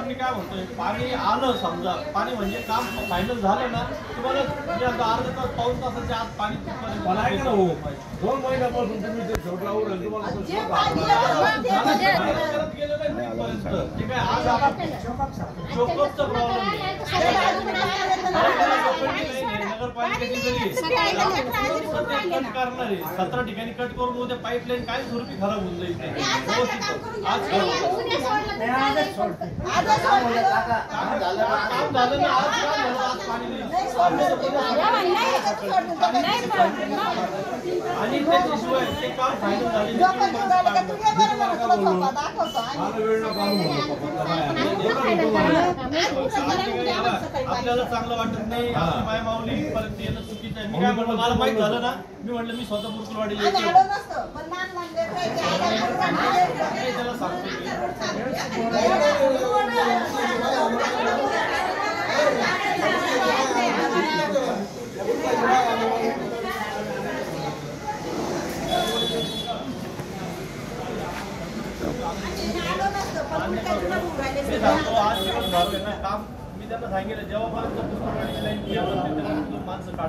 मी काय म्हणतोय, पाणी आलं समजा, पाणी म्हणजे काम फायनल झालं ना, तुम्हाला अर्धा तास पाऊस तासाच्या आत पाणी मला आहे का हो 2 महिन्यापासून तुम्ही ते छोटा गेलं नाही ते काय आज आपण चोकचा प्रॉब्लेम करणार आहे 17 ठिकाणी कट करून उद्या पाईपलाईन काय स्वरूपी खराब होऊन जाईल आज झालं ना आज पाणी आणि त्याच्याशिवाय ते काम फायनल झाले आपल्याला चांगलं वाटत नाही माय माऊली परत येणं चुकीचं आहे. मी काय म्हणलं मला माहित झालं ना, मी म्हटलं मी स्वतः बुरकुलवाडीला त्याला सांगतो आज काम मी त्यांना सांगितलं जेव्हापर्यंत माणसं काढायचं